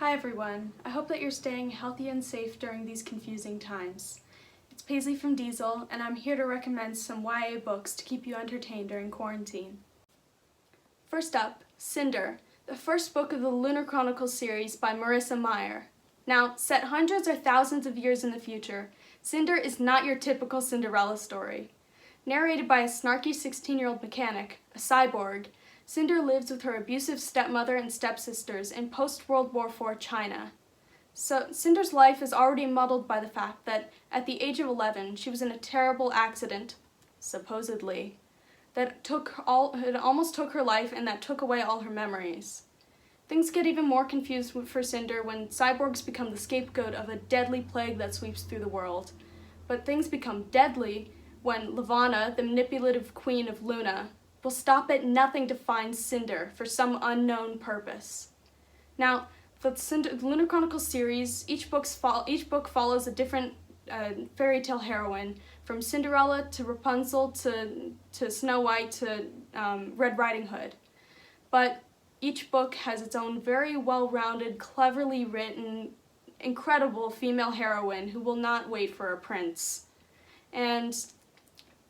Hi everyone, I hope that you're staying healthy and safe during these confusing times. It's Paisley from Diesel, and I'm here to recommend some YA books to keep you entertained during quarantine. First up, Cinder, the first book of the Lunar Chronicles series by Marissa Meyer. Now, set hundreds or thousands of years in the future, Cinder is not your typical Cinderella story. Narrated by a snarky 16-year-old mechanic, a cyborg, Cinder lives with her abusive stepmother and stepsisters in post-World War IV China. So Cinder's life is already muddled by the fact that at the age of 11, she was in a terrible accident, supposedly, that almost took her life and that took away all her memories. Things get even more confused for Cinder when cyborgs become the scapegoat of a deadly plague that sweeps through the world. But things become deadly when Levana, the manipulative queen of Luna, will stop at nothing to find Cinder for some unknown purpose. Now, the Lunar Chronicles series, each book follows a different fairy tale heroine, from Cinderella to Rapunzel to Snow White to Red Riding Hood. But each book has its own very well-rounded, cleverly written, incredible female heroine who will not wait for a prince. And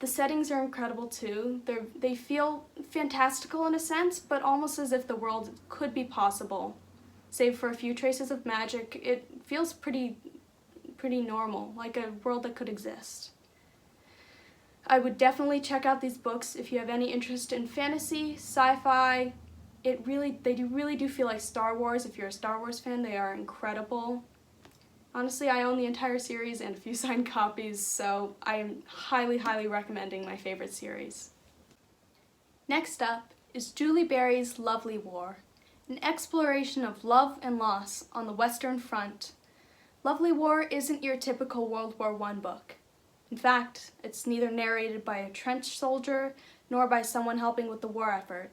the settings are incredible too. They feel fantastical in a sense, but almost as if the world could be possible. Save for a few traces of magic, it feels pretty normal, like a world that could exist. I would definitely check out these books if you have any interest in fantasy, sci-fi. They really do feel like Star Wars. If you're a Star Wars fan, they are incredible. Honestly, I own the entire series and a few signed copies, so I am highly recommending my favorite series. Next up is Julie Berry's Lovely War, an exploration of love and loss on the Western Front. Lovely War isn't your typical World War I book. In fact, it's neither narrated by a trench soldier nor by someone helping with the war effort.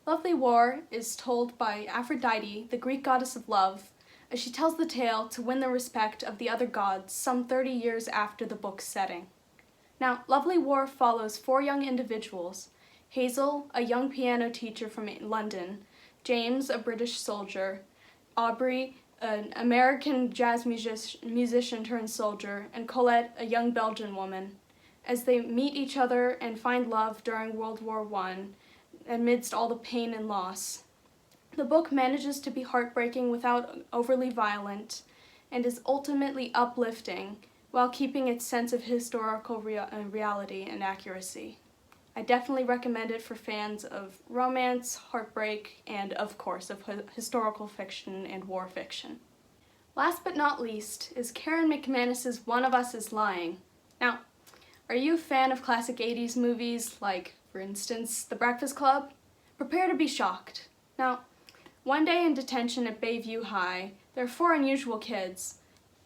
Lovely War is told by Aphrodite, the Greek goddess of love, as she tells the tale to win the respect of the other gods some 30 years after the book's setting. Now, Lovely War follows 4 young individuals: Hazel, a young piano teacher from London; James, a British soldier; Aubrey, an American jazz musician turned soldier; and Colette, a young Belgian woman, as they meet each other and find love during World War I amidst all the pain and loss. The book manages to be heartbreaking without overly violent, and is ultimately uplifting while keeping its sense of historical reality and accuracy. I definitely recommend it for fans of romance, heartbreak, and of course of historical fiction and war fiction. Last but not least is Karen McManus's One of Us is Lying. Now, are you a fan of classic 80s movies like, for instance, The Breakfast Club? Prepare to be shocked. Now, one day in detention at Bayview High, there are 4 unusual kids.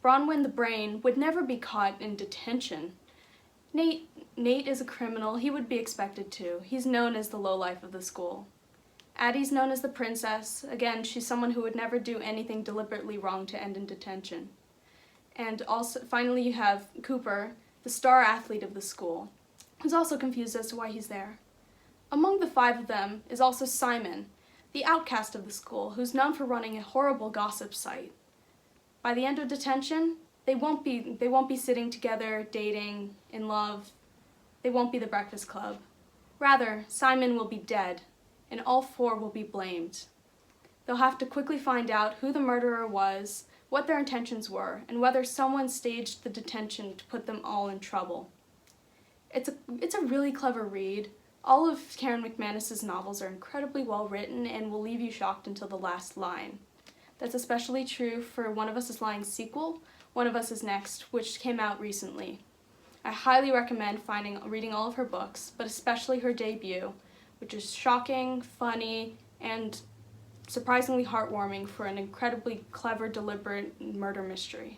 Bronwyn the Brain would never be caught in detention. Nate is a criminal. He would be expected to. He's known as the lowlife of the school. Addie's known as the princess. Again, she's someone who would never do anything deliberately wrong to end in detention. And also, finally, you have Cooper, the star athlete of the school, who's also confused as to why he's there. Among the 5 of them is also Simon, the outcast of the school, who's known for running a horrible gossip site. By the end of detention, they won't be sitting together, dating, in love. They won't be the Breakfast Club. Rather, Simon will be dead, and all 4 will be blamed. They'll have to quickly find out who the murderer was, what their intentions were, and whether someone staged the detention to put them all in trouble. It's a really clever read. All of Karen McManus's novels are incredibly well written and will leave you shocked until the last line. That's especially true for One of Us is Lying's sequel, One of Us is Next, which came out recently. I highly recommend reading all of her books, but especially her debut, which is shocking, funny, and surprisingly heartwarming for an incredibly clever, deliberate murder mystery.